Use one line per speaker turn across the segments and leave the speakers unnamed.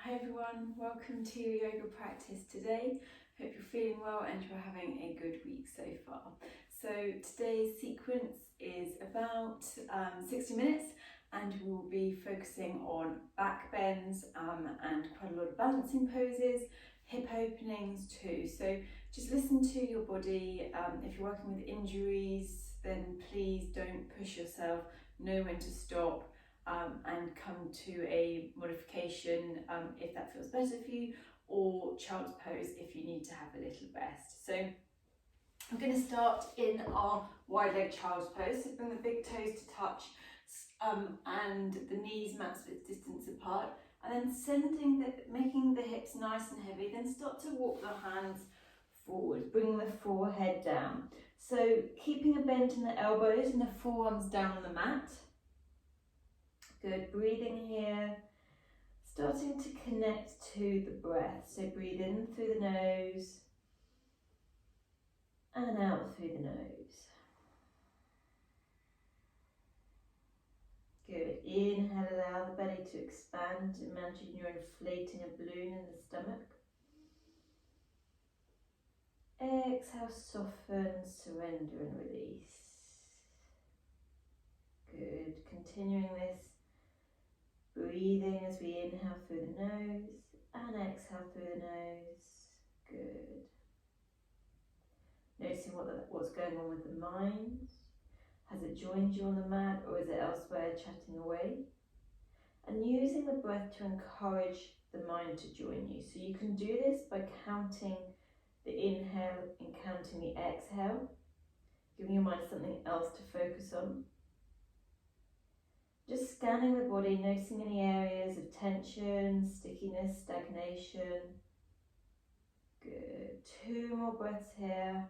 Hi everyone, welcome to your yoga practice today. Hope you're feeling well and you're having a good week so far. So today's sequence is about 60 minutes and we'll be focusing on back bends and quite a lot of balancing poses, hip openings too. So just listen to your body. If you're working with injuries, then please don't push yourself, know when to stop. And come to a modification if that feels better for you, or child's pose if you need to have a little rest. So I'm going to start in our wide leg child's pose. So bring the big toes to touch and the knees mat width distance apart, and then making the hips nice and heavy. Then start to walk the hands forward, bring the forehead down. So keeping a bend in the elbows and the forearms down on the mat. Good, breathing here, starting to connect to the breath. So breathe in through the nose and out through the nose. Good, inhale, allow the belly to expand. Imagine you're inflating a balloon in the stomach. Exhale, soften, surrender and release. Good, continuing this. Breathing as we inhale through the nose and exhale through the nose. Good. Noticing what's going on with the mind. Has it joined you on the mat or is it elsewhere chatting away? And using the breath to encourage the mind to join you. So you can do this by counting the inhale and counting the exhale, giving your mind something else to focus on. Just scanning the body, noticing any areas of tension, stickiness, stagnation. Good. 2 more breaths here.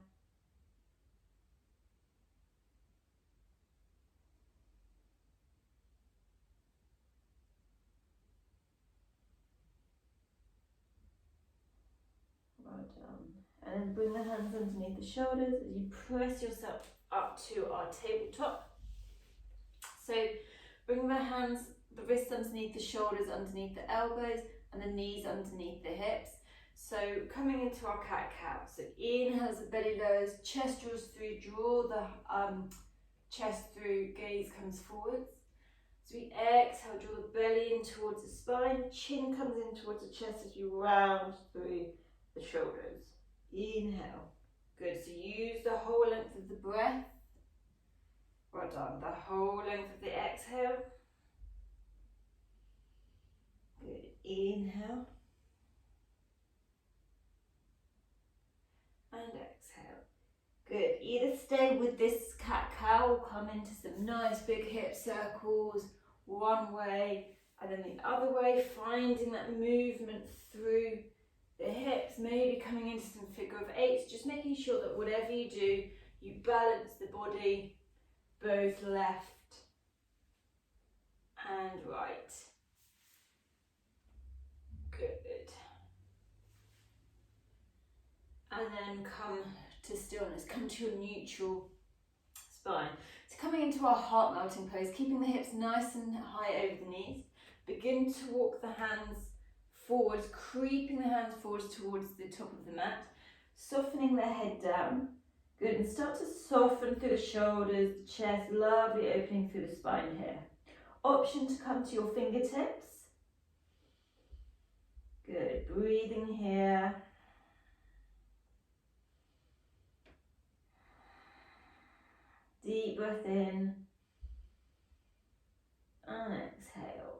Well done. And then bring the hands underneath the shoulders as you press yourself up to our tabletop. So bring the wrists underneath the shoulders, underneath the elbows, and the knees underneath the hips. So coming into our cat-cow. So inhale as the belly lowers, chest draws through, draw the chest through, gaze comes forwards. As we exhale, draw the belly in towards the spine, chin comes in towards the chest as you round through the shoulders. Inhale. Good, so use the whole length of the breath. Well done, the whole length of the exhale. Good, inhale. And exhale. Good, either stay with this cat-cow or come into some nice big hip circles, one way and then the other way, finding that movement through the hips, maybe coming into some figure of 8s, just making sure that whatever you do, you balance the body both left and right. Good. And then come to stillness, come to your neutral spine. So coming into our heart melting pose, keeping the hips nice and high over the knees. Begin to walk the hands forward, creeping the hands forward towards the top of the mat, softening the head down. Good, and start to soften through the shoulders, the chest, lovely opening through the spine here. Option to come to your fingertips. Good, breathing here. Deep breath in and exhale.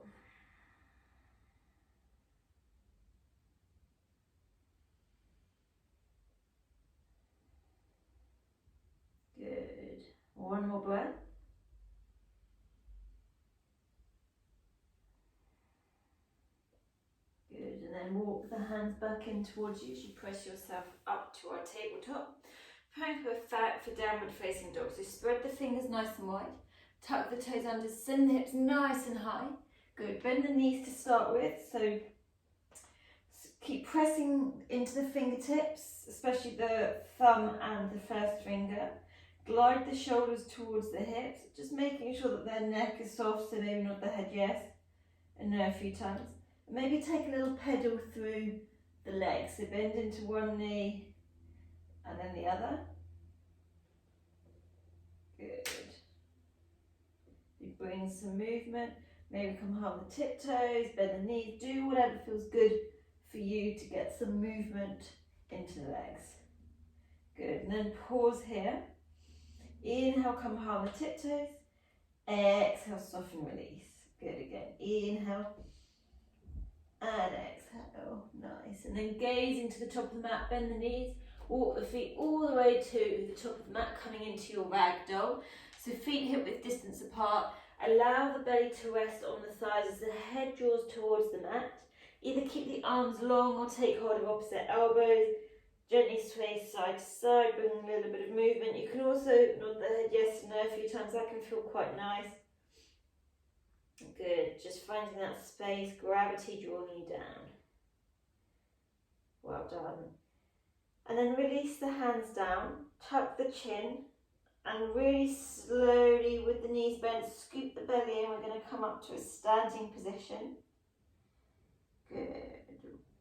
Good. One more breath. Good, and then walk the hands back in towards you as you press yourself up to our tabletop. Preparing for downward facing dog. So spread the fingers nice and wide. Tuck the toes under, send the hips nice and high. Good, bend the knees to start with. So keep pressing into the fingertips, especially the thumb and the first finger. Glide the shoulders towards the hips, just making sure that their neck is soft, so maybe not the head, yes, and no a few times. Maybe take a little pedal through the legs. So bend into one knee and then the other. Good. You bring some movement. Maybe come home the tiptoes, bend the knees, do whatever feels good for you to get some movement into the legs. Good, and then pause here. Inhale, come home the tiptoes. Exhale, soften, release. Good, again. Inhale and exhale. Nice. And then gaze into the top of the mat, bend the knees, walk the feet all the way to the top of the mat, coming into your ragdoll. So feet hip width distance apart. Allow the belly to rest on the thighs as the head draws towards the mat. Either keep the arms long or take hold of opposite elbows. Gently sway side to side, bring a little bit of movement. You can also nod the head yes and no a few times. That can feel quite nice. Good. Just finding that space, gravity drawing you down. Well done. And then release the hands down, tuck the chin, and really slowly with the knees bent, scoop the belly in. We're going to come up to a standing position. Good.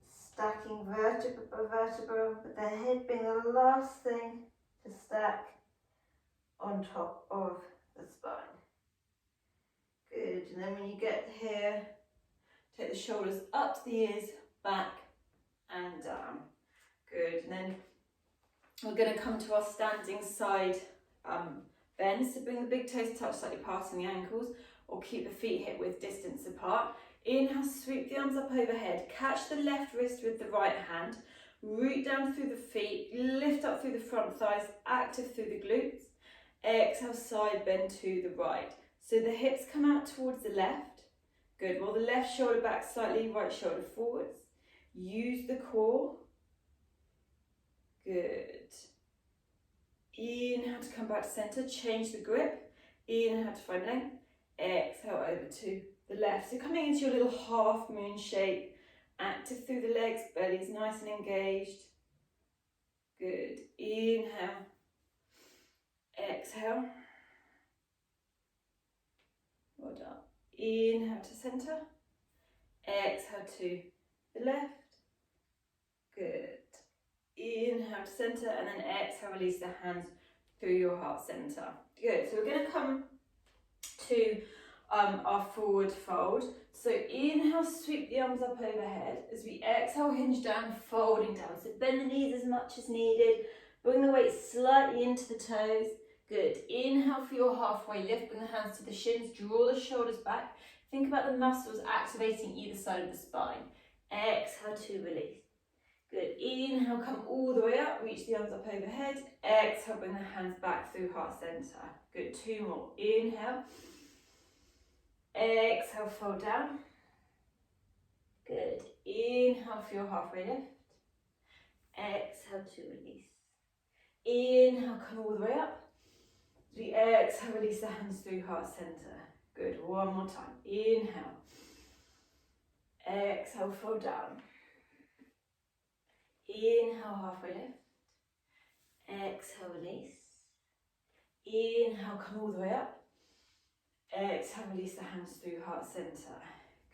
Stacking vertebra by vertebra, with the head being the last thing to stack on top of the spine. Good. And then when you get here, take the shoulders up to the ears, back and down. Good. And then we're going to come to our standing side bend. So bring the big toes touch slightly parting the ankles, or keep the feet hip width distance apart. Inhale, sweep the arms up overhead. Catch the left wrist with the right hand. Root down through the feet. Lift up through the front thighs. Active through the glutes. Exhale, side bend to the right. So the hips come out towards the left. Good. Roll the left shoulder back slightly, right shoulder forwards. Use the core. Good. Inhale to come back to centre. Change the grip. Inhale to find length. Exhale over to the left. So coming into your little half moon shape. Active through the legs. Belly's nice and engaged. Good. Inhale. Exhale. Well done. Inhale to centre. Exhale to the left. Good. Inhale to centre, and then exhale, release the hands through your heart centre. Good. So we're going to come to our forward fold. So inhale, sweep the arms up overhead. As we exhale, hinge down, folding down. So bend the knees as much as needed. Bring the weight slightly into the toes. Good. Inhale for your halfway lift. Bring the hands to the shins. Draw the shoulders back. Think about the muscles activating either side of the spine. Exhale to release. Good. Inhale, come all the way up. Reach the arms up overhead. Exhale, bring the hands back through heart centre. Good. 2 more. Inhale. Exhale, fold down. Good. Inhale for your halfway lift. Exhale to release. Inhale, come all the way up. As we exhale, release the hands through heart centre. Good. 1 more time. Inhale. Exhale, fold down. Inhale, halfway lift. Exhale, release. Inhale, come all the way up. Exhale, release the hands through heart centre.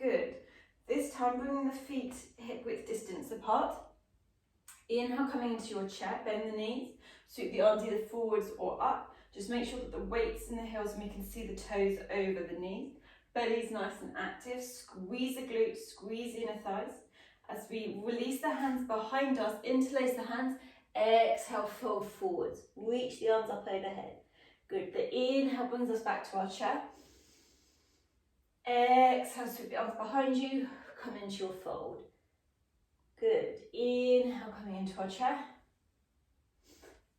Good. This time, bringing the feet hip width distance apart. Inhale, coming into your chair, bend the knees. Sweep the arms either forwards or up. Just make sure that the weight's in the heels and we can see the toes over the knees. Belly's nice and active. Squeeze the glutes, squeeze the inner thighs. As we release the hands behind us, interlace the hands. Exhale, fold forwards. Reach the arms up overhead. Good. The inhale brings us back to our chair. Exhale, sweep the arms behind you. Come into your fold. Good. Inhale, coming into our chair.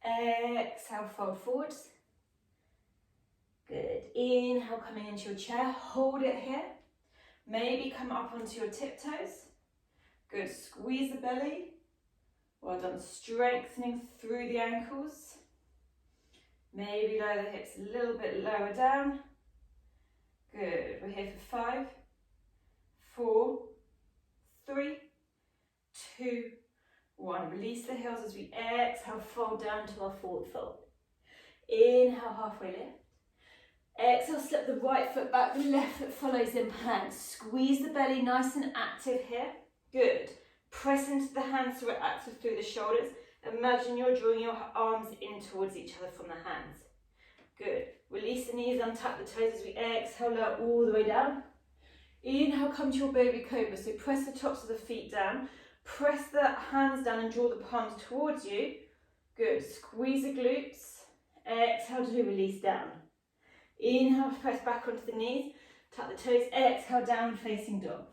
Exhale, fold forwards. Good. Inhale, coming into your chair. Hold it here. Maybe come up onto your tiptoes. Good. Squeeze the belly. Well done. Strengthening through the ankles. Maybe lower the hips a little bit lower down. Good. We're here for 5, 4, 3, 2, 1. Release the heels as we exhale, fold down to our forward fold. Inhale, halfway lift. Exhale, step the right foot back, the left foot follows in plank. Squeeze the belly nice and active here. Good. Press into the hands so we're active through the shoulders. Imagine you're drawing your arms in towards each other from the hands. Good. Release the knees, untap the toes as we exhale, lower all the way down. Inhale, come to your baby cobra. So press the tops of the feet down. Press the hands down and draw the palms towards you. Good. Squeeze the glutes. Exhale to release down. Inhale, press back onto the knees. Tap the toes. Exhale, down facing dog.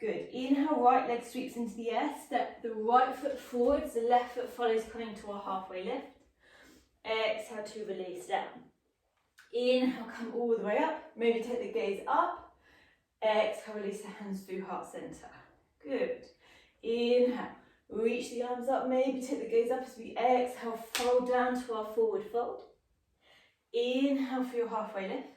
Good. Inhale, right leg sweeps into the air. Step the right foot forwards. The left foot follows, coming to a halfway lift. Exhale to release down. Inhale, come all the way up. Maybe take the gaze up. Exhale, release the hands through heart center. Good. Inhale, reach the arms up. Maybe take the gaze up as we exhale, fold down to our forward fold. Inhale for your halfway lift.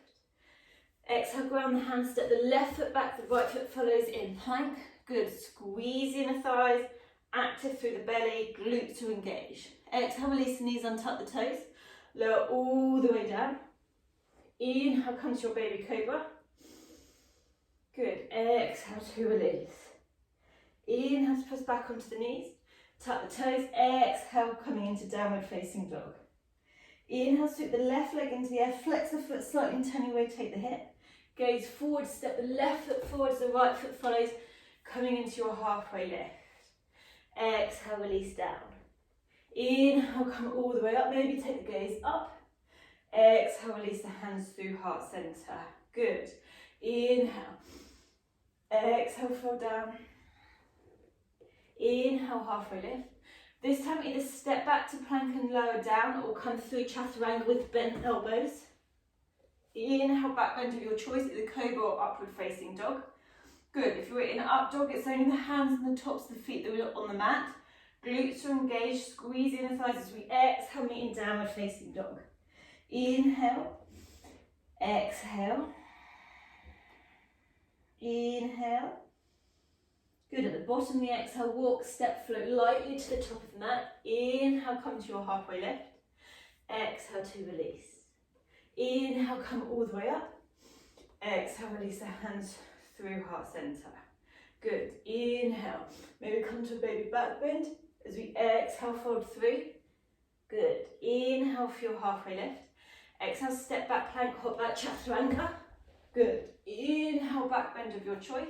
Exhale, ground the hands, step the left foot back, the right foot follows in plank. Good. Squeeze in the thighs, active through the belly, glutes to engage. Exhale, release the knees, untuck the toes. Lower all the way down. Inhale, come to your baby cobra. Good. Exhale to release. Inhale to press back onto the knees. Tuck the toes. Exhale, coming into downward facing dog. Inhale, sweep the left leg into the air. Flex the foot slightly and turn, rotate the hip. Gaze forward, step the left foot forwards, the right foot follows, coming into your halfway lift. Exhale, release down. Inhale, come all the way up. Maybe take the gaze up. Exhale, release the hands through heart center. Good. Inhale. Exhale, fold down. Inhale, halfway lift. This time either step back to plank and lower down or come through chaturanga with bent elbows. Inhale, back bend of your choice, either cobra or upward facing dog. Good. If you're in up dog, it's only the hands and the tops of the feet that are on the mat. Glutes are engaged, squeeze in the thighs as we exhale, meeting downward facing dog. Inhale, exhale, inhale. Good. At the bottom of the exhale, walk, step, float lightly to the top of the mat. Inhale, come to your halfway lift. Exhale to release. Inhale, come all the way up. Exhale, release the hands through heart center. Good. Inhale. Maybe come to a baby back bend. As we exhale, fold through. Good. Inhale for your halfway lift. Exhale, step back, plank, hop back, chaturanga. Good. Inhale, back bend of your choice.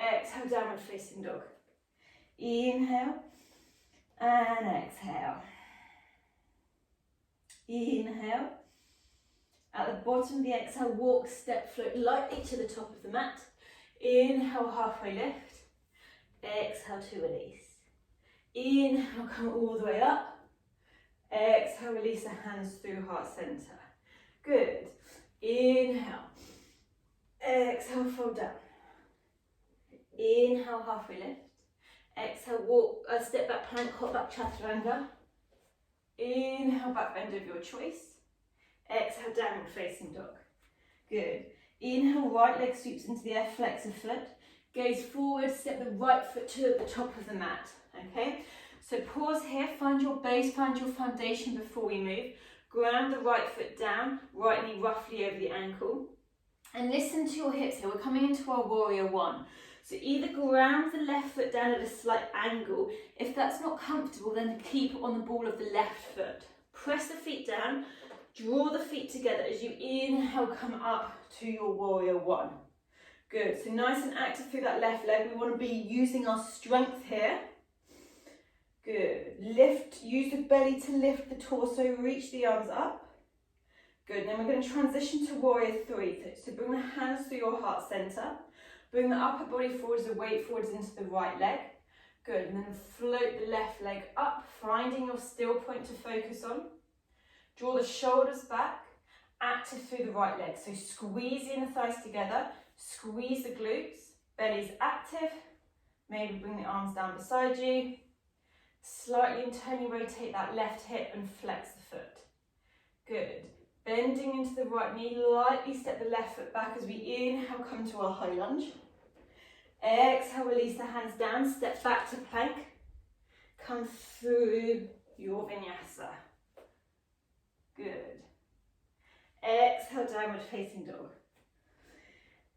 Exhale, downward facing dog. Inhale and exhale. Inhale. At the bottom of the exhale, walk, step, float lightly to the top of the mat. Inhale, halfway lift. Exhale to release. Inhale, come all the way up. Exhale, release the hands through heart center. Good. Inhale. Exhale, fold down. Inhale, halfway lift. Exhale, walk, step back, plank, hop back, chaturanga. Inhale, back bend of your choice. Exhale, downward facing dog. Good. Inhale, right leg sweeps into the air, flex the foot. Gaze forward, step the right foot to the top of the mat. Okay? So pause here, find your base, find your foundation before we move. Ground the right foot down, right knee roughly over the ankle. And listen to your hips here. We're coming into our warrior one. So either ground the left foot down at a slight angle. If that's not comfortable, then keep it on the ball of the left foot. Press the feet down, draw the feet together as you inhale, come up to your warrior one. Good, so nice and active through that left leg. We want to be using our strength here. Good, lift, use the belly to lift the torso, reach the arms up. Good, then we're going to transition to warrior three. So bring the hands through your heart center. Bring the upper body forwards, the weight forwards into the right leg. Good, and then float the left leg up, finding your still point to focus on. Draw the shoulders back, active through the right leg. So squeeze the inner thighs together, squeeze the glutes, belly's active. Maybe bring the arms down beside you. Slightly internally rotate that left hip and flex the foot. Good. Bending into the right knee, lightly step the left foot back as we inhale, come to our high lunge. Exhale, release the hands down, step back to plank. Come through your vinyasa. Good. Exhale, downward facing dog.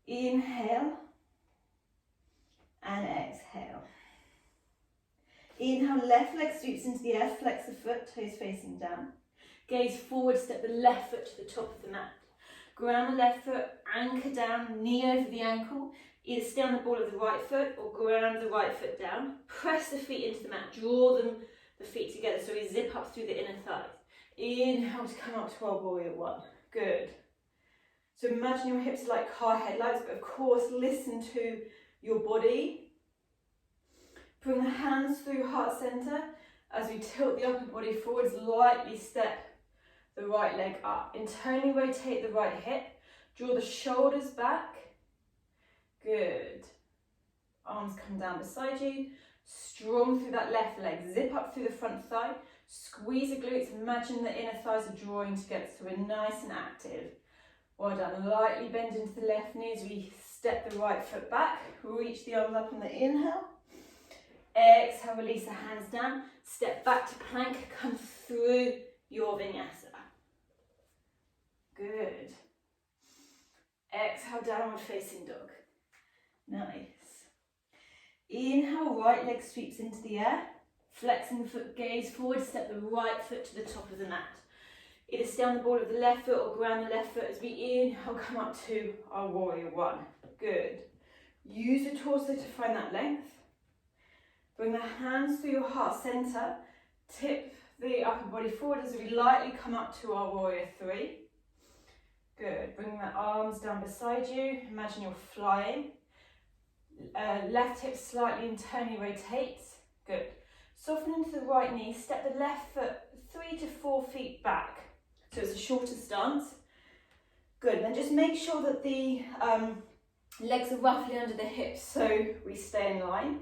Inhale and exhale. Inhale, left leg sweeps into the air, flex the foot, toes facing down. Gaze forward, step the left foot to the top of the mat. Ground the left foot, anchor down, knee over the ankle. Either stay on the ball of the right foot or ground the right foot down. Press the feet into the mat, draw the feet together so we zip up through the inner thighs. Inhale to come up to our warrior one. Good. So imagine your hips are like car headlights, but of course listen to your body. Bring the hands through heart center as we tilt the upper body forwards, lightly step the right leg up. Internally rotate the right hip, draw the shoulders back. Good. Arms come down beside you, strong through that left leg, zip up through the front thigh, squeeze the glutes, imagine the inner thighs are drawing together so we're nice and active. Well done, lightly bend into the left knee as we step the right foot back, reach the arms up on the inhale. Exhale, release the hands down, step back to plank, come through your vinyasa. Good. Exhale, downward facing dog. Nice. Inhale, right leg sweeps into the air, flexing the foot, gaze forward, step the right foot to the top of the mat. Either stay on the ball of the left foot or ground the left foot as we inhale, come up to our warrior one. Good. Use the torso to find that length. Bring the hands through your heart center. Tip the upper body forward as we lightly come up to our warrior three. Good. Bring the arms down beside you. Imagine you're flying. Left hip slightly internally rotates. Good. Soften into the right knee. Step the left foot 3 to 4 feet back. So it's a shorter stance. Good. Then just make sure that the legs are roughly under the hips so we stay in line.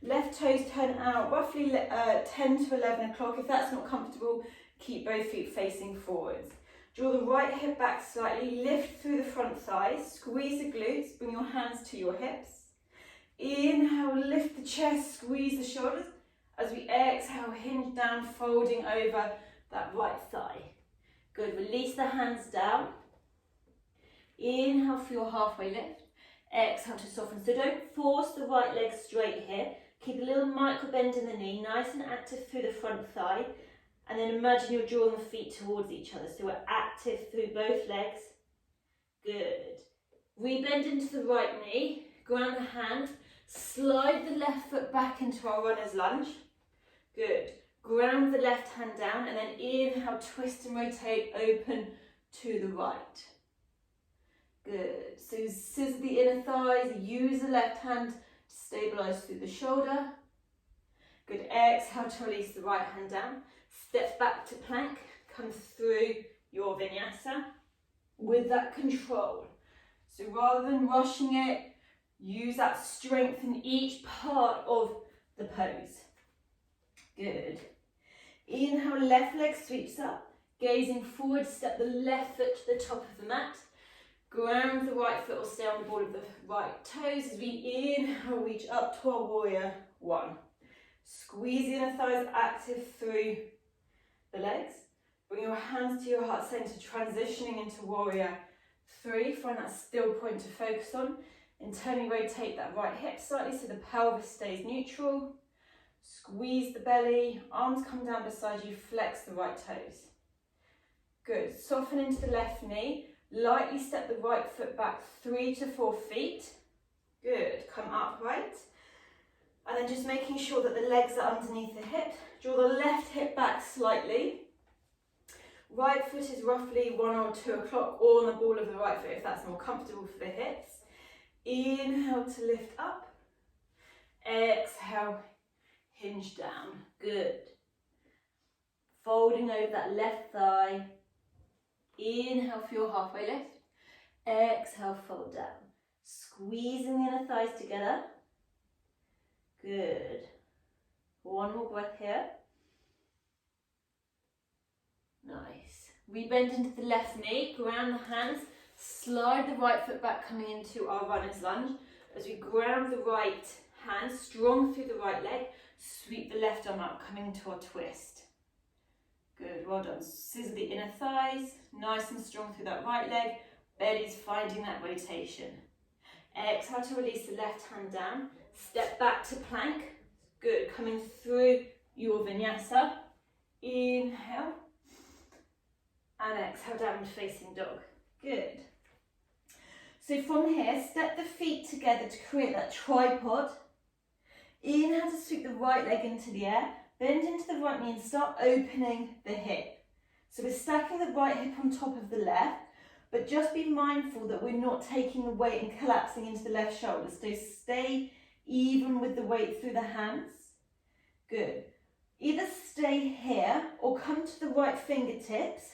Left toes turn out roughly 10 to 11 o'clock. If that's not comfortable, keep both feet facing forwards. Draw the right hip back slightly, lift through the front thighs, squeeze the glutes, bring your hands to your hips. Inhale, lift the chest, squeeze the shoulders. As we exhale, hinge down, folding over that right thigh. Good, release the hands down. Inhale for your halfway lift. Exhale to soften. So don't force the right leg straight here. Keep a little micro bend in the knee, nice and active through the front thigh. And then imagine you're drawing the feet towards each other. So we're active through both legs. Good. Rebend into the right knee, ground the hand, slide the left foot back into our runner's lunge. Good. Ground the left hand down and then inhale, twist and rotate, open to the right. Good. So scissor the inner thighs, use the left hand to stabilize through the shoulder. Good. Exhale to release the right hand down. Step back to plank, come through your vinyasa with that control. So rather than rushing it, use that strength in each part of the pose. Good. Inhale, left leg sweeps up, gazing forward, step the left foot to the top of the mat. Ground the right foot or stay on the ball of the right toes as we inhale, reach up to our warrior one. Squeeze the inner thighs active through the legs. Bring your hands to your heart center, transitioning into warrior three. Find that still point to focus on. Internally rotate that right hip slightly so the pelvis stays neutral. Squeeze the belly, arms come down beside you, flex the right toes. Good, soften into the left knee, lightly step the right foot back 3 to 4 feet. Good, come upright. And then just making sure that the legs are underneath the hip. Draw the left hip back slightly. Right foot is roughly 1 or 2 o'clock or on the ball of the right foot if that's more comfortable for the hips. Inhale to lift up. Exhale, hinge down. Good. Folding over that left thigh. Inhale for your halfway lift. Exhale, fold down. Squeezing the inner thighs together. Good. One more breath here. Nice. Rebend into the left knee, ground the hands, slide the right foot back coming into our runner's lunge. As we ground the right hand, strong through the right leg, sweep the left arm up, coming into our twist. Good, well done. Scissor the inner thighs, nice and strong through that right leg. Belly's finding that rotation. Exhale to release the left hand down. Step back to plank. Good, coming through your vinyasa. Inhale. And exhale, downward facing dog. Good. So from here, step the feet together to create that tripod. Inhale to sweep the right leg into the air. Bend into the right knee and start opening the hip. So we're stacking the right hip on top of the left, but just be mindful that we're not taking the weight and collapsing into the left shoulder. So stay even with the weight through the hands. Good. Either stay here or come to the right fingertips.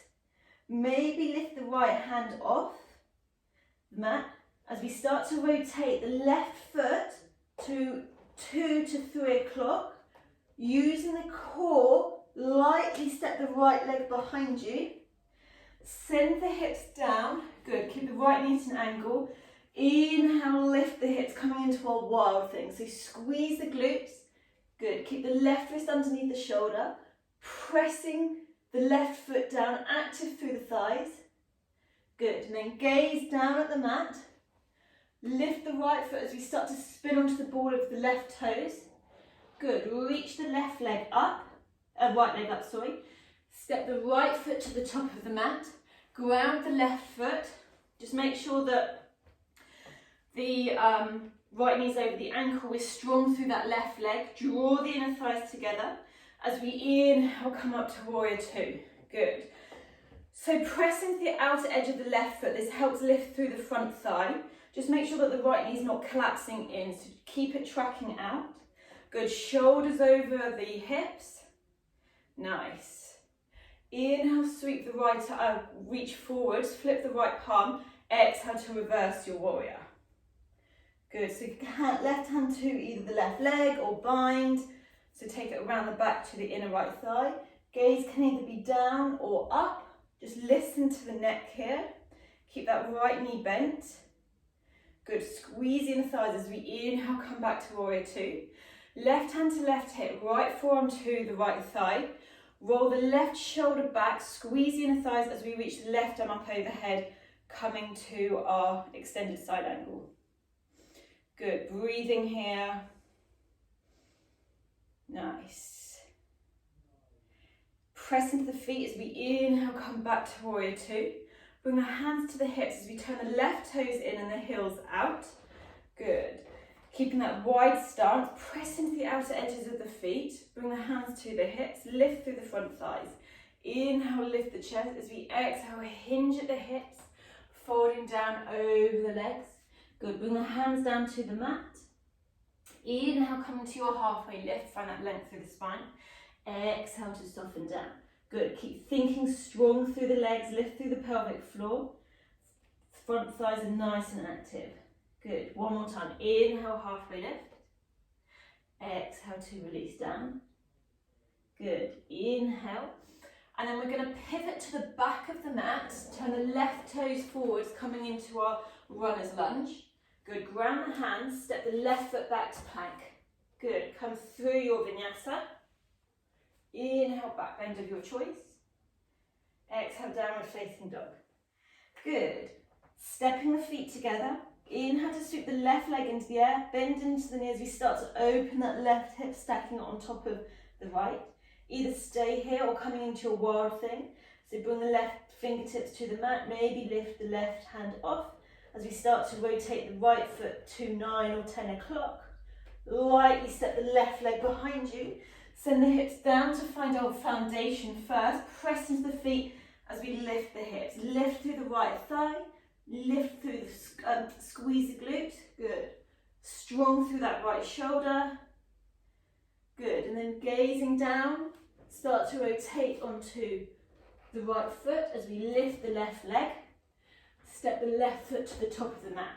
Maybe lift the right hand off the mat as we start to rotate the left foot to 2 to 3 o'clock. Using the core, lightly step the right leg behind you. Send the hips down. Good. Keep the right knee at an angle. Inhale, lift the hips, coming into our wild thing. So squeeze the glutes. Good. Keep the left wrist underneath the shoulder. Pressing the left foot down, active through the thighs. Good. And then gaze down at the mat. Lift the right foot as we start to spin onto the ball of the left toes. Good. Reach the left leg up, right leg up, sorry. Step the right foot to the top of the mat. Ground the left foot. Just make sure that the right knee's over the ankle. We're strong through that left leg. Draw the inner thighs together. As we inhale, come up to warrior two. Good. So press into the outer edge of the left foot. This helps lift through the front thigh. Just make sure that the right knee is not collapsing in. So keep it tracking out. Good. Shoulders over the hips. Nice. Inhale, sweep the right, reach forwards, flip the right palm. Exhale to reverse your warrior. Good. So left hand to either the left leg or bind. So take it around the back to the inner right thigh. Gaze can either be down or up. Just listen to the neck here. Keep that right knee bent. Good. Squeeze in the thighs as we inhale, come back to warrior two. Left hand to left hip, right forearm to the right thigh. Roll the left shoulder back, squeeze the inner thighs as we reach the left arm up overhead, coming to our extended side angle. Good. Breathing here. Nice. Press into the feet as we inhale, come back to warrior two. Bring the hands to the hips as we turn the left toes in and the heels out. Good. Keeping that wide stance, press into the outer edges of the feet. Bring the hands to the hips, lift through the front thighs. Inhale, lift the chest. As we exhale, hinge at the hips, folding down over the legs. Good. Bring the hands down to the mat. Inhale, coming to your halfway lift. Find that length through the spine. Exhale to soften down. Good. Keep thinking strong through the legs. Lift through the pelvic floor. Front thighs are nice and active. Good. One more time. Inhale, halfway lift. Exhale to release down. Good. Inhale. And then we're going to pivot to the back of the mat. Turn the left toes forwards, coming into our runner's lunge. Good. Ground the hands. Step the left foot back to plank. Good. Come through your vinyasa. Inhale, back bend of your choice. Exhale, downward facing dog. Good. Stepping the feet together. Inhale to sweep the left leg into the air. Bend into the knee as we start to open that left hip, stacking it on top of the right. Either stay here or coming into your wild thing. So bring the left fingertips to the mat. Maybe lift the left hand off as we start to rotate the right foot to 9 or 10 o'clock. Lightly step the left leg behind you. Send the hips down to find our foundation first. Press into the feet as we lift the hips. Lift through the right thigh. Lift through the, squeeze the glutes. Good. Strong through that right shoulder. Good. And then gazing down, start to rotate onto the right foot as we lift the left leg. Step the left foot to the top of the mat.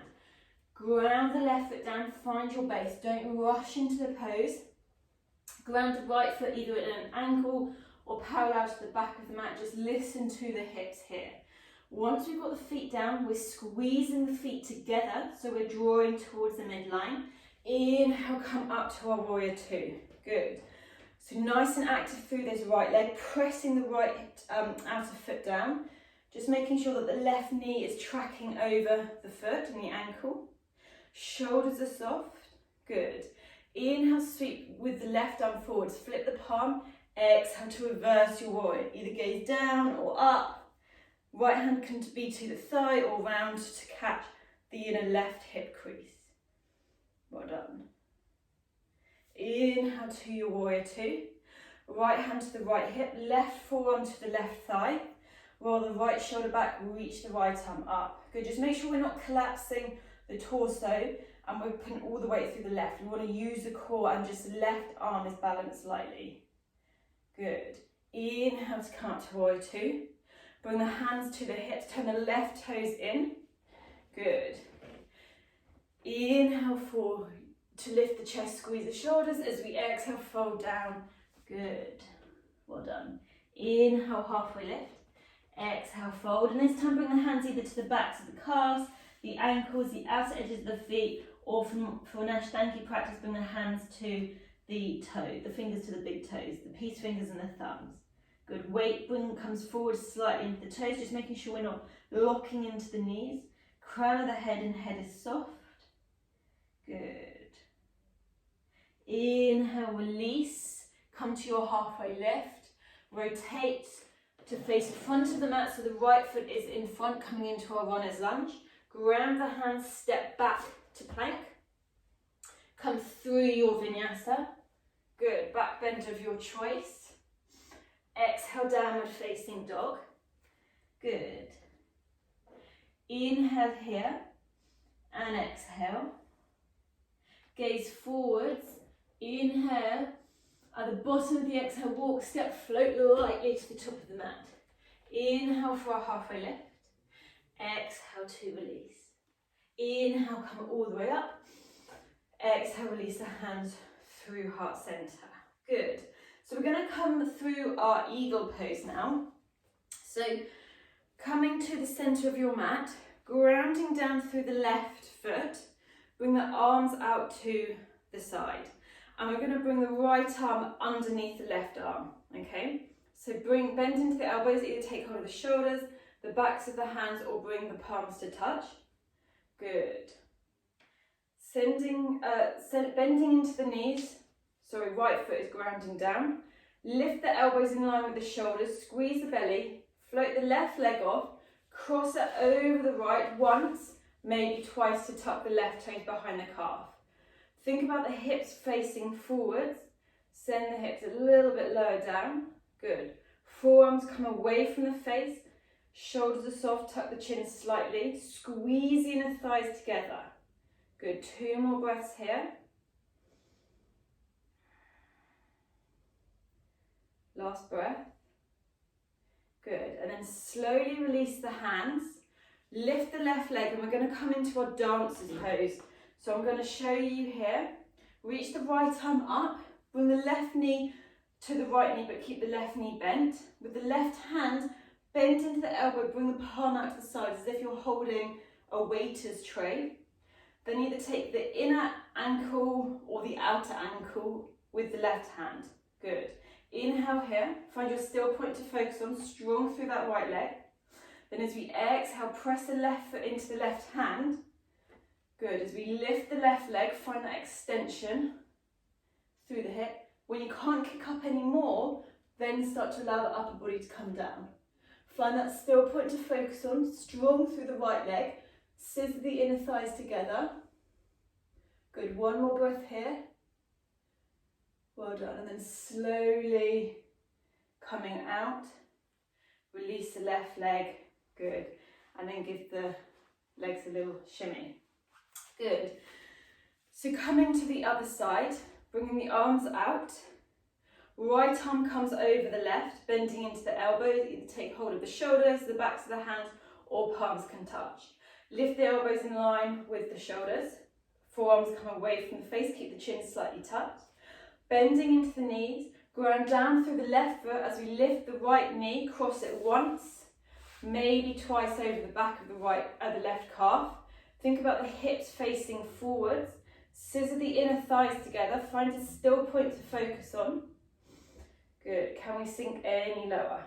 Ground the left foot down, find your base. Don't rush into the pose. Ground the right foot either at an angle or parallel to the back of the mat. Just listen to the hips here. Once we've got the feet down, we're squeezing the feet together, so we're drawing towards the midline. Inhale, come up to our warrior two. Good. So nice and active through this right leg, pressing the right outer foot down, just making sure that the left knee is tracking over the foot and the ankle. Shoulders are soft, good. Inhale, sweep with the left arm forwards, flip the palm, exhale to reverse your warrior, either gaze down or up. Right hand can be to the thigh or round to catch the inner left hip crease. Well done. Inhale to your warrior two. Right hand to the right hip, left forearm to the left thigh. Roll the right shoulder back, reach the right arm up. Good, just make sure we're not collapsing the torso and we're putting all the weight through the left. We want to use the core and just the left arm is balanced slightly. Good. Inhale to come up to warrior two. Bring the hands to the hips, turn the left toes in. Good. Inhale forward to lift the chest, squeeze the shoulders. As we exhale, fold down. Good. Well done. Inhale, halfway lift. Exhale, fold. And this time bring the hands either to the backs of the calves, the ankles, the outer edges of the feet, or for an Ashtanga practice, bring the hands to the toe, the fingers to the big toes, the peace fingers and the thumbs. Good. Weight comes forward slightly into the toes, just making sure we're not locking into the knees. Crown of the head and head is soft. Good. Inhale, release. Come to your halfway lift. Rotate to face the front of the mat so the right foot is in front, coming into our runner's lunge. Ground the hands, step back to plank. Come through your vinyasa. Good. Back bend of your choice. Exhale, downward facing dog. Good. Inhale here and exhale. Gaze forwards. Inhale. At the bottom of the exhale, walk, step, float lightly to the top of the mat. Inhale for a halfway lift. Exhale to release. Inhale, come all the way up. Exhale, release the hands through heart center. Good. So we're going to come through our eagle pose now. So coming to the center of your mat, grounding down through the left foot, bring the arms out to the side. And we're going to bring the right arm underneath the left arm, okay? So bend into the elbows, either take hold of the shoulders, the backs of the hands, or bring the palms to touch. Good. Bending into the knees, right foot is grounding down. Lift the elbows in line with the shoulders, squeeze the belly, float the left leg off, cross it over the right once, maybe twice to tuck the left toes behind the calf. Think about the hips facing forwards. Send the hips a little bit lower down. Good. Forearms come away from the face. Shoulders are soft, tuck the chin slightly. Squeeze the inner thighs together. Good. 2 more breaths here. Last breath. Good. And then slowly release the hands. Lift the left leg and we're going to come into our dancer's pose. So I'm going to show you here. Reach the right arm up. Bring the left knee to the right knee, but keep the left knee bent. With the left hand, bend into the elbow, bring the palm out to the side as if you're holding a waiter's tray. Then either take the inner ankle or the outer ankle with the left hand. Good. Inhale here. Find your still point to focus on, strong through that right leg. Then as we exhale, press the left foot into the left hand. Good. As we lift the left leg, find that extension through the hip. When you can't kick up anymore, then start to allow the upper body to come down. Find that still point to focus on, strong through the right leg. Scissor the inner thighs together. Good. 1 more breath here. Well done. And then slowly coming out. Release the left leg. Good. And then give the legs a little shimmy. Good. So coming to the other side, bringing the arms out. Right arm comes over the left, bending into the elbows. Either take hold of the shoulders, the backs of the hands, or palms can touch. Lift the elbows in line with the shoulders. Forearms come away from the face, keep the chin slightly tucked. Bending into the knees, ground down through the left foot as we lift the right knee, cross it once, maybe twice over the back of the left calf. Think about the hips facing forwards. Scissor the inner thighs together. Find a still point to focus on. Good. Can we sink any lower?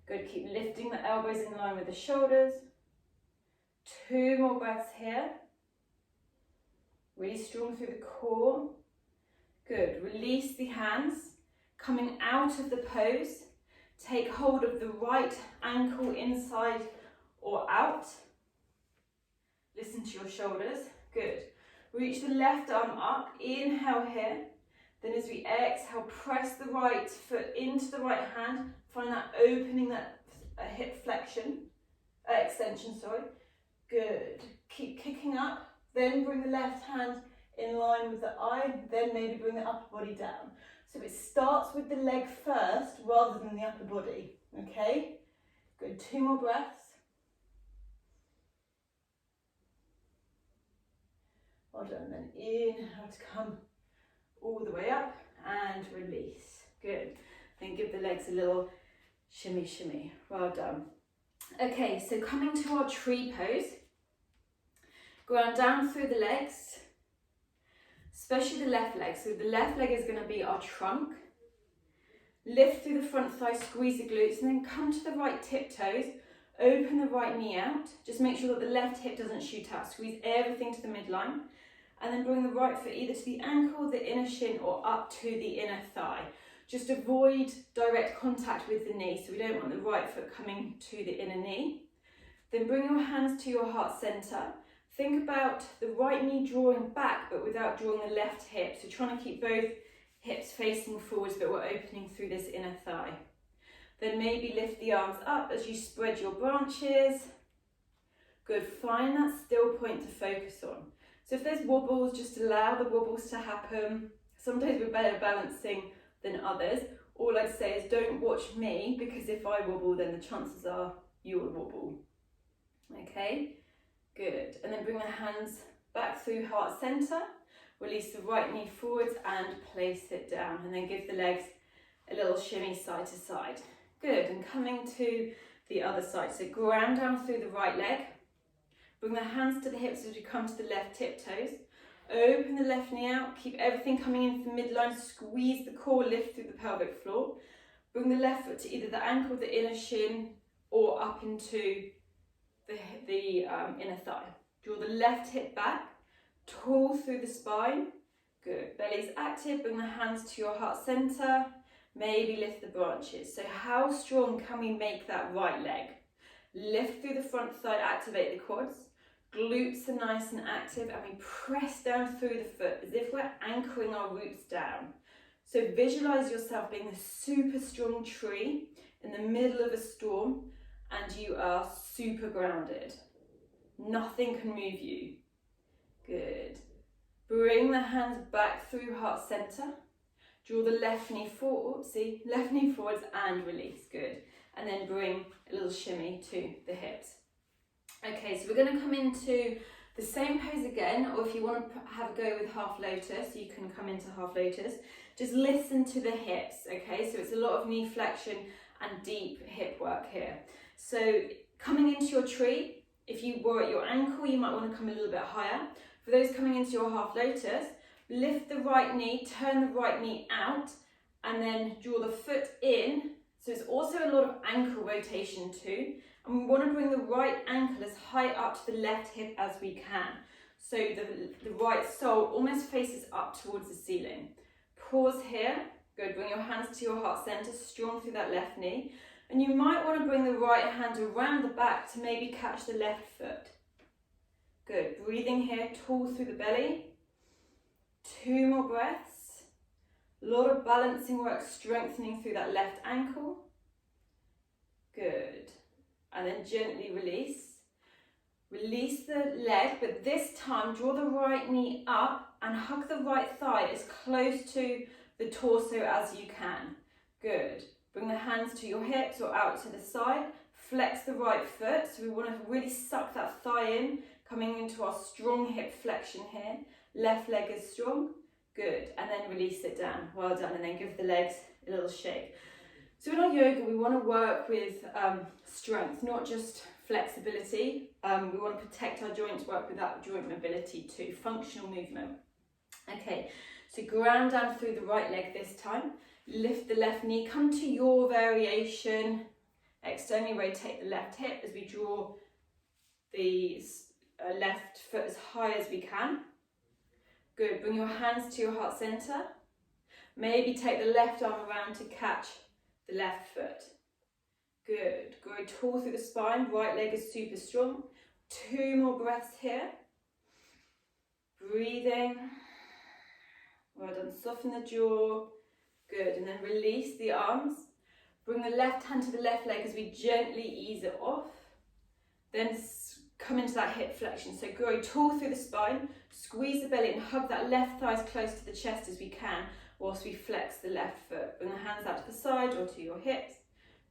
Good. Keep lifting the elbows in line with the shoulders. 2 more breaths here. Really strong through the core. Good. Release the hands. Coming out of the pose, take hold of the right ankle inside or out. Listen to your shoulders. Good. Reach the left arm up. Inhale here. Then as we exhale, press the right foot into the right hand. Find that opening, that hip extension, sorry. Good. Keep kicking up. Then bring the left hand in line with the eye. Then maybe bring the upper body down. So it starts with the leg first rather than the upper body. Okay? Good. 2 more breaths. Well done. Then inhale to come all the way up and release. Good. Then give the legs a little shimmy, shimmy. Well done. Okay, so coming to our tree pose. Ground down through the legs, especially the left leg. So the left leg is going to be our trunk. Lift through the front thigh, squeeze the glutes, and then come to the right tiptoes. Open the right knee out. Just make sure that the left hip doesn't shoot out. Squeeze everything to the midline. And then bring the right foot either to the ankle, the inner shin, or up to the inner thigh. Just avoid direct contact with the knee, so we don't want the right foot coming to the inner knee. Then bring your hands to your heart center. Think about the right knee drawing back, but without drawing the left hip. So trying to keep both hips facing forwards, but we're opening through this inner thigh. Then maybe lift the arms up as you spread your branches. Good, find that still point to focus on. So if there's wobbles, just allow the wobbles to happen. Sometimes we're better balancing than others. All I'd say is don't watch me, because if I wobble, then the chances are you will wobble. Okay, good. And then bring the hands back through heart center. Release the right knee forwards and place it down. And then give the legs a little shimmy side to side. Good, and coming to the other side. So ground down through the right leg. Bring the hands to the hips as we come to the left tiptoes. Open the left knee out. Keep everything coming in from the midline. Squeeze the core, lift through the pelvic floor. Bring the left foot to either the ankle, the inner shin, or up into the inner thigh. Draw the left hip back. Tall through the spine. Good. Belly's active. Bring the hands to your heart center. Maybe lift the branches. So how strong can we make that right leg? Lift through the front thigh, activate the quads. Glutes are nice and active, and we press down through the foot as if we're anchoring our roots down. So visualize yourself being a super strong tree in the middle of a storm, and you are super grounded. Nothing can move you. Good. Bring the hands back through heart center. Draw the left knee forward, left knee forwards and release. Good. And then bring a little shimmy to the hips. Okay, so we're going to come into the same pose again, or if you want to have a go with half lotus, you can come into half lotus. Just listen to the hips, okay? So it's a lot of knee flexion and deep hip work here. So coming into your tree, if you were at your ankle, you might want to come a little bit higher. For those coming into your half lotus, lift the right knee, turn the right knee out, and then draw the foot in. So it's also a lot of ankle rotation too. And we want to bring the right ankle as high up to the left hip as we can. So the right sole almost faces up towards the ceiling. Pause here. Good. Bring your hands to your heart center, strong through that left knee. And you might want to bring the right hand around the back to maybe catch the left foot. Good. Breathing here, tall through the belly. 2 more breaths. A lot of balancing work, strengthening through that left ankle. Good. And then gently release. Release the leg, but this time draw the right knee up and hug the right thigh as close to the torso as you can. Good. Bring the hands to your hips or out to the side. Flex the right foot. So we want to really suck that thigh in, coming into our strong hip flexion here. Left leg is strong. Good. And then release it down. Well done. And then give the legs a little shake. So in our yoga, we want to work with strength, not just flexibility. We want to protect our joints, work with that joint mobility too, functional movement. Okay, So ground down through the right leg this time. Lift the left knee, come to your variation. Externally rotate the left hip as we draw the left foot as high as we can. Good, bring your hands to your heart center. Maybe take the left arm around to catch the left foot. Good, grow tall through the spine, right leg is super strong. 2 more breaths here. Breathing. Well done, soften the jaw. Good, and then release the arms. Bring the left hand to the left leg as we gently ease it off. Then come into that hip flexion. So grow tall through the spine, squeeze the belly and hug that left thigh as close to the chest as we can whilst we flex the left foot. Bring the hands out to the side or to your hips.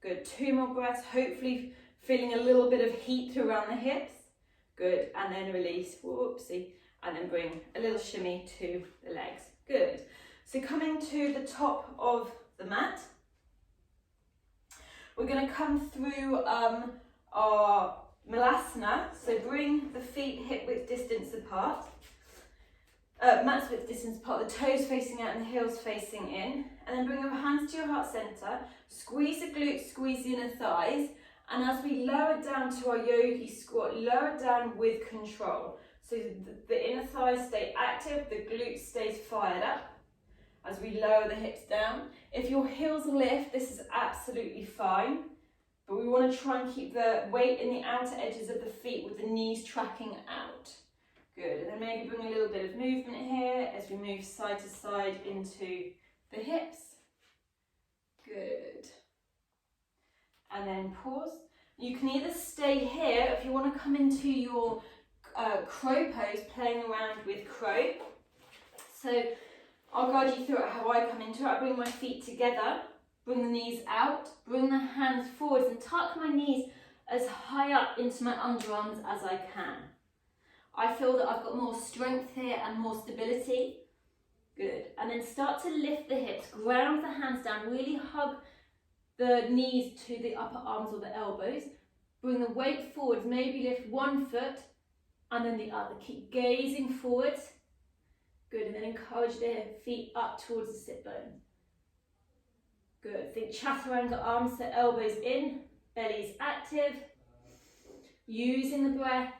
Good, 2 more breaths, hopefully feeling a little bit of heat through around the hips. Good, and then release, whoopsie, and then bring a little shimmy to the legs. Good. So coming to the top of the mat, we're going to come through our Malasana. So bring the feet hip width distance apart, mat's width distance apart, the toes facing out and the heels facing in, and then bring your hands to your heart center, squeeze the glutes, squeeze the inner thighs, and as we lower down to our yogi squat, lower down with control. So the inner thighs stay active, the glutes stays fired up as we lower the hips down. If your heels lift, this is absolutely fine, but we want to try and keep the weight in the outer edges of the feet with the knees tracking out. Good, and then maybe bring a little bit of movement here as we move side to side into the hips. Good. And then pause. You can either stay here if you want to come into your crow pose, playing around with crow. So I'll guide you through it how I come into it. I bring my feet together, bring the knees out, bring the hands forwards and tuck my knees as high up into my underarms as I can. I feel that I've got more strength here and more stability. Good. And then start to lift the hips, ground the hands down, really hug the knees to the upper arms or the elbows. Bring the weight forwards, maybe lift one foot and then the other. Keep gazing forwards. Good, and then encourage the feet up towards the sit bones. Good, think chaturanga arms, so elbows in, belly's active. Using the breath.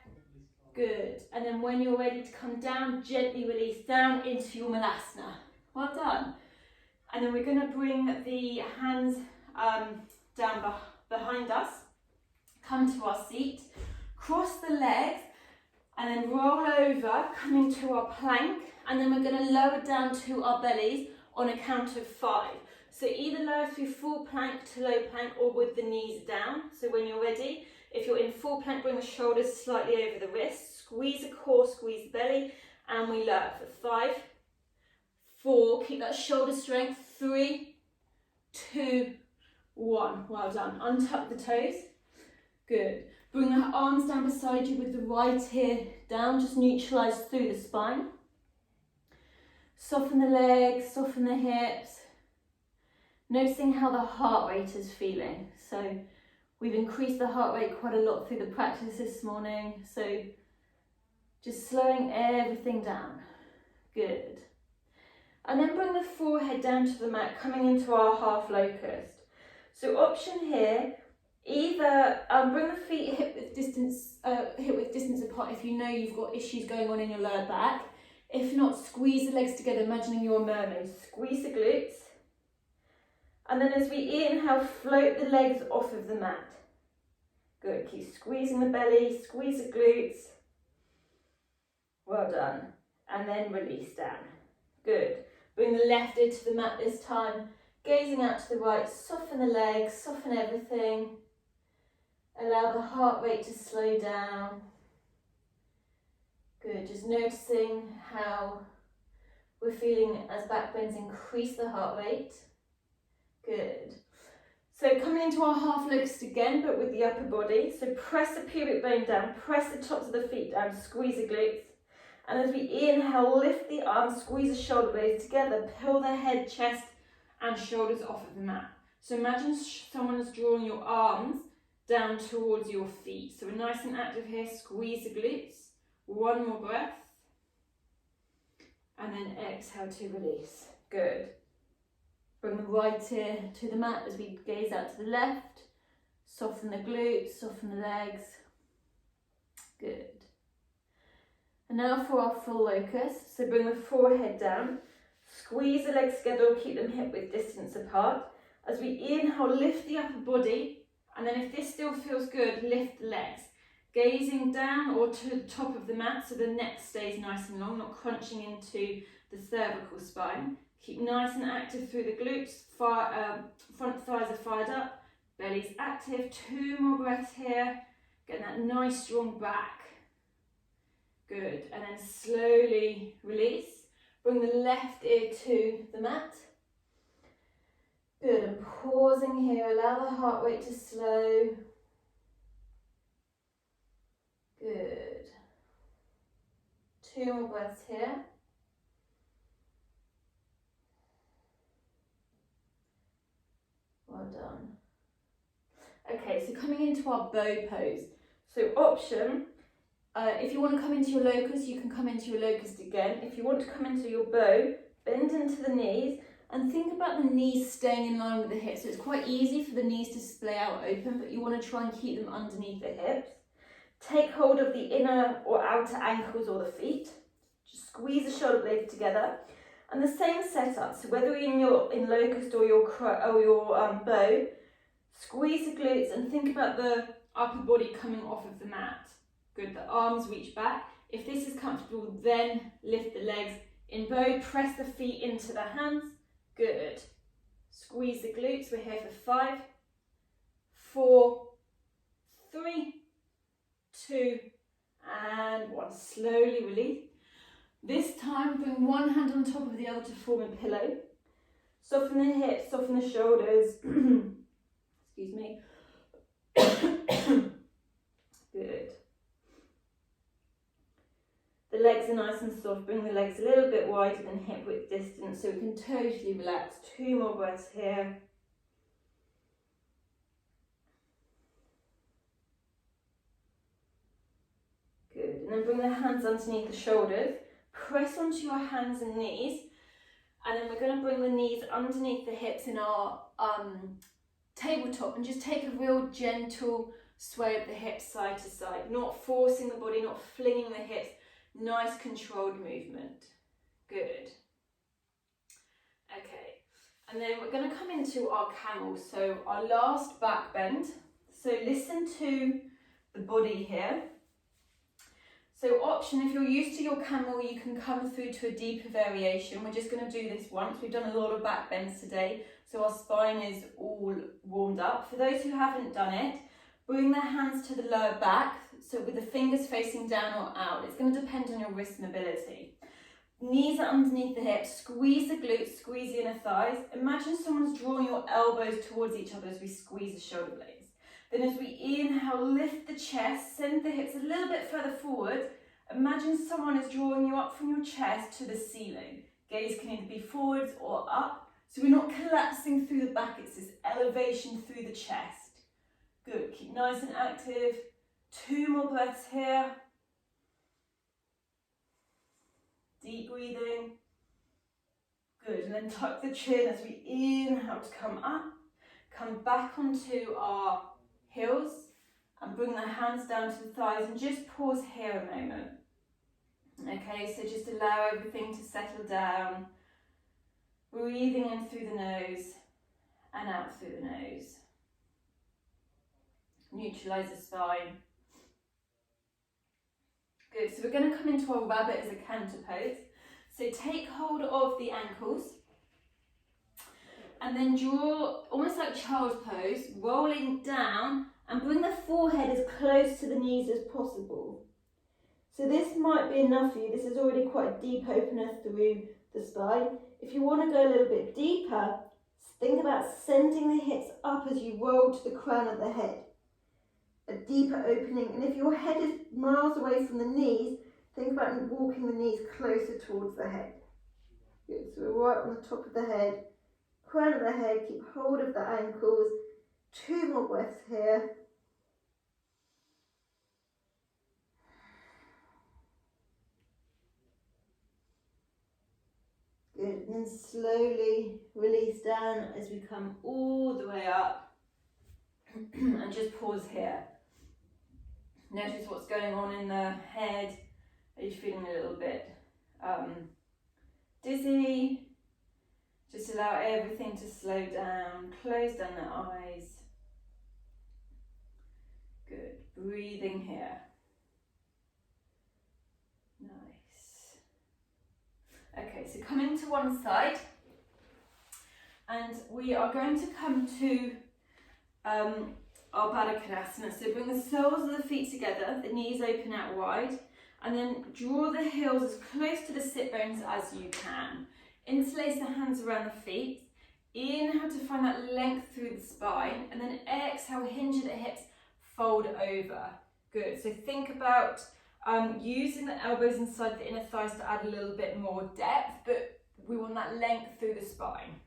Good, and then when you're ready to come down, gently release down into your Malasana. Well done. And then we're going to bring the hands down behind us, come to our seat, cross the legs, and then roll over, coming to our plank, and then we're going to lower down to our bellies on a count of 5. So either lower through full plank to low plank or with the knees down. So when you're ready, if you're in full plank, bring the shoulders slightly over the wrists, squeeze the core, squeeze the belly, and we lower for 5, 4, keep that shoulder strength, 3, 2, 1. Well done. Untuck the toes. Good. Bring the arms down beside you with the right ear down, just neutralize through the spine. Soften the legs, soften the hips. Noticing how the heart rate is feeling. So we've increased the heart rate quite a lot through the practice this morning. So just slowing everything down. Good. And then bring the forehead down to the mat, coming into our half locust. So option here, either bring the feet hip width distance apart if you know you've got issues going on in your lower back. If not, squeeze the legs together, imagining you're a mermaid. Squeeze the glutes. And then as we inhale, float the legs off of the mat. Good, keep squeezing the belly, squeeze the glutes. Well done. And then release down. Good. Bring the left ear to the mat this time. Gazing out to the right, soften the legs, soften everything. Allow the heart rate to slow down. Good, just noticing how we're feeling as back bends increase the heart rate. Good. So coming into our half locust again, but with the upper body. So press the pubic bone down, press the tops of the feet down, squeeze the glutes. And as we inhale, lift the arms, squeeze the shoulder blades together, pull the head, chest, and shoulders off of the mat. So imagine someone is drawing your arms down towards your feet. So we're nice and active here, squeeze the glutes. One more breath. and then exhale to release. Good. Bring the right ear to the mat as we gaze out to the left. Soften the glutes, soften the legs. Good. And now for our full locust. So bring the forehead down. Squeeze the legs together, keep them hip width distance apart. As we inhale, lift the upper body. And then if this still feels good, lift the legs. Gazing down or to the top of the mat so the neck stays nice and long, not crunching into the cervical spine. Keep nice and active through the glutes. Front thighs are fired up. Belly's active. 2 more breaths here. Getting that nice strong back. Good. And then slowly release. Bring the left ear to the mat. Good. And pausing here. Allow the heart rate to slow. Good. 2 more breaths here. Well done. Okay, so coming into our bow pose. So option, if you want to come into your locust, you can come into your locust again. If you want to come into your bow, bend into the knees and think about the knees staying in line with the hips. So it's quite easy for the knees to splay out open, but you want to try and keep them underneath the hips. Take hold of the inner or outer ankles or the feet. Just squeeze the shoulder blades together. And the same setup, so whether you're in locust or your bow, squeeze the glutes and think about the upper body coming off of the mat. Good, the arms reach back. If this is comfortable, then lift the legs. In bow, press the feet into the hands. Good. Squeeze the glutes. We're here for 5, 4, 3, 2, and 1. Slowly release. This time, bring one hand on top of the other to form a pillow. Soften the hips, soften the shoulders. Excuse me. Good. The legs are nice and soft. Bring the legs a little bit wider than hip width distance so we can totally relax. 2 more breaths here. Good. And then bring the hands underneath the shoulders. Press onto your hands and knees. And then we're going to bring the knees underneath the hips in our tabletop and just take a real gentle sway of the hips side to side, not forcing the body, not flinging the hips. Nice controlled movement. Good. Okay, and then we're going to come into our camel, so our last back bend. So listen to the body here. So option, if you're used to your camel, you can come through to a deeper variation. We're just going to do this once. We've done a lot of back bends today, so our spine is all warmed up. For those who haven't done it, bring the hands to the lower back, so with the fingers facing down or out. It's going to depend on your wrist mobility. Knees are underneath the hips. Squeeze the glutes, squeeze the inner thighs. Imagine someone's drawing your elbows towards each other as we squeeze the shoulder blades. Then as we inhale, lift the chest, send the hips a little bit further forward. Imagine someone is drawing you up from your chest to the ceiling. Gaze can either be forwards or up. So we're not collapsing through the back, it's this elevation through the chest. Good, keep nice and active. 2 more breaths here. Deep breathing. Good, and then tuck the chin as we inhale to come up. Come back onto our heels and bring the hands down to the thighs and just pause here a moment. Okay, so just allow everything to settle down. Breathing in through the nose and out through the nose. Neutralize the spine. Good, so we're going to come into our rabbit as a canter pose. So take hold of the ankles and then draw almost like child's pose, rolling down and bring the forehead as close to the knees as possible. So this might be enough for you. This is already quite a deep opener through the spine. If you want to go a little bit deeper, think about sending the hips up as you roll to the crown of the head. A deeper opening, and if your head is miles away from the knees, think about walking the knees closer towards the head. Good, so we're right on the top of the head, crown of the head, keep hold of the ankles. 2 more breaths here. And then slowly release down as we come all the way up. And just pause here. Notice what's going on in the head. Are you feeling a little bit dizzy? Just allow everything to slow down. Close down the eyes. Good. Breathing here. Nice. Okay, so coming to one side. And we are going to come to our Baddha Konasana. So bring the soles of the feet together, the knees open out wide, and then draw the heels as close to the sit bones as you can. Interlace the hands around the feet. Inhale to find that length through the spine, and then exhale, hinge at the hips, fold over. Good. So think about using the elbows inside the inner thighs to add a little bit more depth, but we want that length through the spine.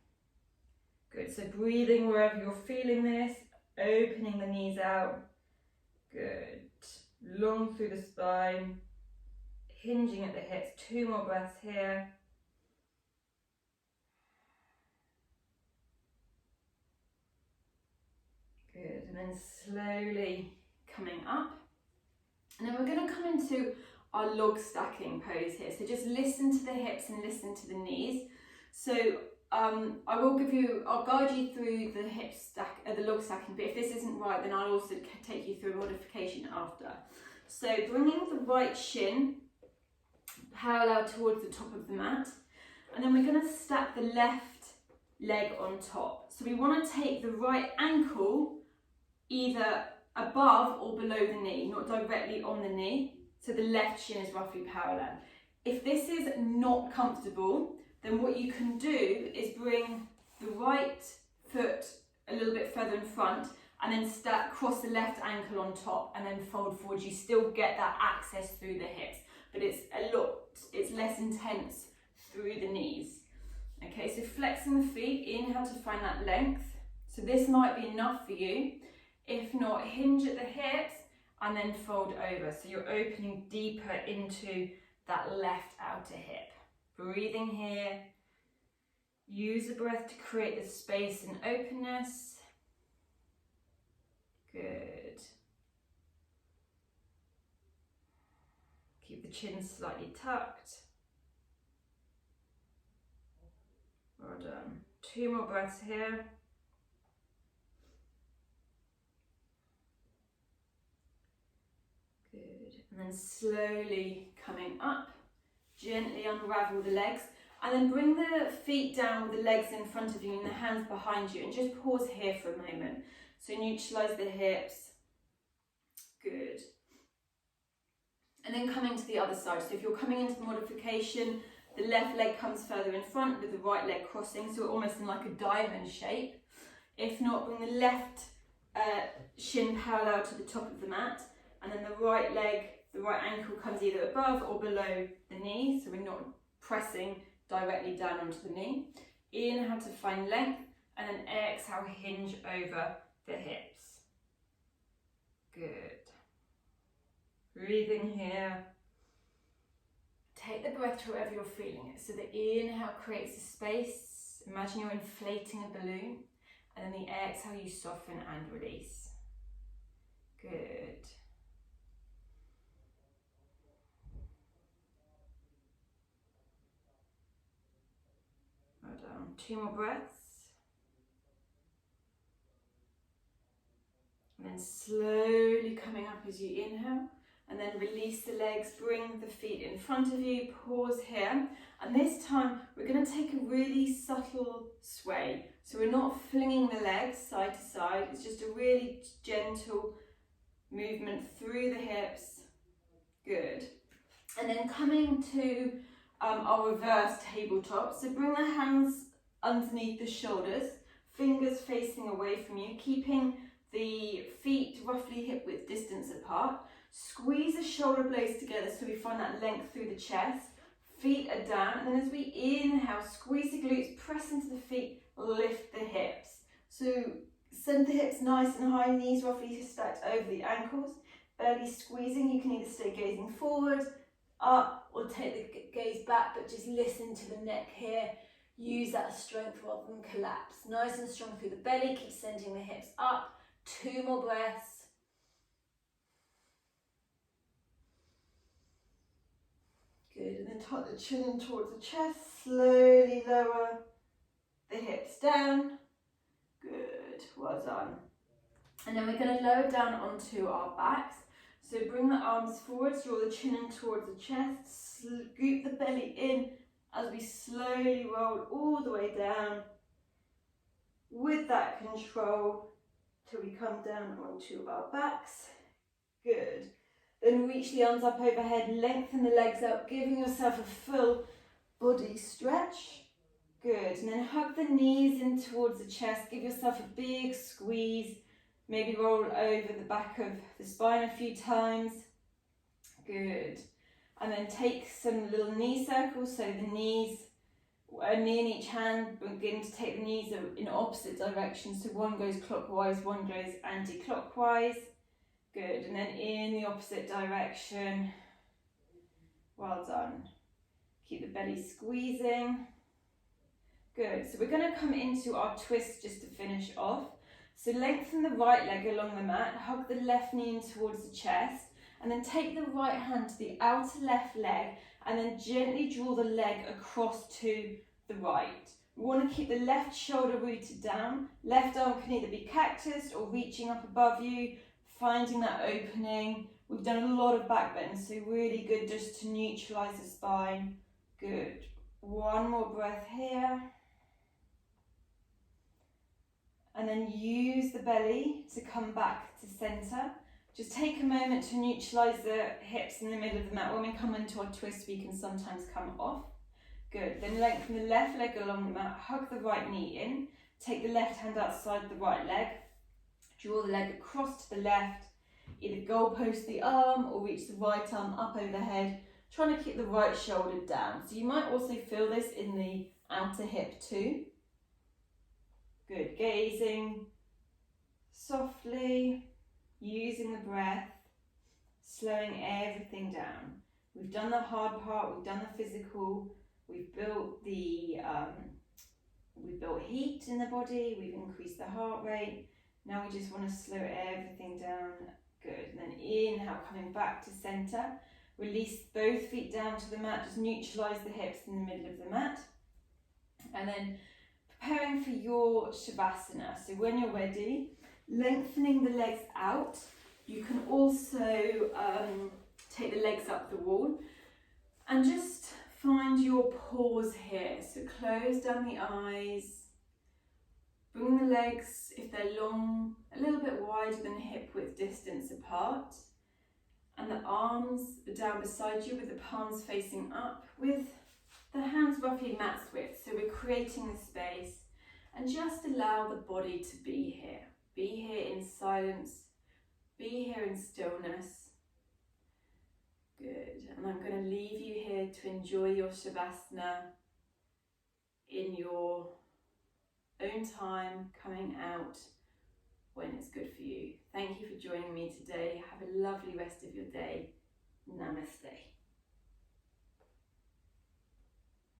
Good. So breathing wherever you're feeling this, opening the knees out. Good. Long through the spine, hinging at the hips. 2 more breaths here. Good. And then slowly coming up. And then we're going to come into our log stacking pose here. So just listen to the hips and listen to the knees. So I'll guide you through the hip stack, the log stacking, but if this isn't right, then I'll also take you through a modification after. So bringing the right shin parallel towards the top of the mat, and then we're going to stack the left leg on top. So we want to take the right ankle either above or below the knee, not directly on the knee, so the left shin is roughly parallel. If this is not comfortable, then what you can do is bring the right foot a little bit further in front and then cross the left ankle on top and then fold forward. You still get that access through the hips, but it's less intense through the knees. Okay, so flexing the feet, inhale to find that length. So this might be enough for you. If not, hinge at the hips and then fold over. So you're opening deeper into that left outer hip. Breathing here. Use the breath to create the space and openness. Good. Keep the chin slightly tucked. Well done. 2 more breaths here. Good. And then slowly coming up. Gently unravel the legs and then bring the feet down with the legs in front of you and the hands behind you, and just pause here for a moment. So neutralize the hips. Good. And then coming to the other side. So if you're coming into the modification, the left leg comes further in front with the right leg crossing, so almost in like a diamond shape. If not, bring the left shin parallel to the top of the mat, and then the right ankle comes either above or below the knee, so we're not pressing directly down onto the knee. Inhale to find length, and then exhale, hinge over the hips. Good. Breathing here. Take the breath to wherever you're feeling it. So the inhale creates a space. Imagine you're inflating a balloon, and then the exhale, you soften and release. Good. Well done. 2 more breaths. And then slowly coming up as you inhale, and then release the legs, bring the feet in front of you, pause here. And this time we're going to take a really subtle sway. So we're not flinging the legs side to side, it's just a really gentle movement through the hips. Good. And then coming to our reverse tabletop. So bring the hands underneath the shoulders, fingers facing away from you, keeping the feet roughly hip width distance apart. Squeeze the shoulder blades together so we find that length through the chest. Feet are down, and then as we inhale, squeeze the glutes, press into the feet, lift the hips. So send the hips nice and high, knees roughly stacked over the ankles, barely squeezing. You can either stay gazing forward, up, or take the gaze back, but just listen to the neck here. Use that strength rather than collapse. Nice and strong through the belly. Keep sending the hips up. 2 more breaths. Good, and then tuck the chin in towards the chest. Slowly lower the hips down. Good, well done. And then we're going to lower down onto our backs. So bring the arms forward, draw the chin in towards the chest, scoop the belly in as we slowly roll all the way down with that control till we come down onto our backs. Good. Then reach the arms up overhead, lengthen the legs out, giving yourself a full body stretch. Good. And then hug the knees in towards the chest, give yourself a big squeeze. Maybe roll over the back of the spine a few times. Good. And then take some little knee circles, so the knees, a knee in each hand, begin to take the knees in opposite directions. So one goes clockwise, one goes anti-clockwise. Good. And then in the opposite direction. Well done. Keep the belly squeezing. Good. So we're going to come into our twist just to finish off. So lengthen the right leg along the mat, hug the left knee in towards the chest, and then take the right hand to the outer left leg, and then gently draw the leg across to the right. We want to keep the left shoulder rooted down. Left arm can either be cactus or reaching up above you, finding that opening. We've done a lot of back bends, so really good just to neutralize the spine. Good. One more breath here. And then use the belly to come back to center. Just take a moment to neutralize the hips in the middle of the mat. When we come into our twist, we can sometimes come off. Good. Then lengthen the left leg along the mat, hug the right knee in, take the left hand outside the right leg, draw the leg across to the left, either goalpost the arm or reach the right arm up overhead, trying to keep the right shoulder down. So you might also feel this in the outer hip too. Good, gazing softly, using the breath, slowing everything down. We've done the hard part, we've done the physical, we've built heat in the body, we've increased the heart rate. Now we just want to slow everything down. Good, and then inhale, coming back to center. Release both feet down to the mat, just neutralize the hips in the middle of the mat. And then preparing for your Shavasana. So when you're ready, lengthening the legs out. You can also take the legs up the wall and just find your pause here. So close down the eyes, bring the legs, if they're long, a little bit wider than hip width distance apart, and the arms are down beside you with the palms facing up, with the hands roughly mat's width. So we're creating the space, and just allow the body to be here. Be here in silence, be here in stillness. Good, and I'm going to leave you here to enjoy your Shavasana in your own time, coming out when it's good for you. Thank you for joining me today. Have a lovely rest of your day. Namaste.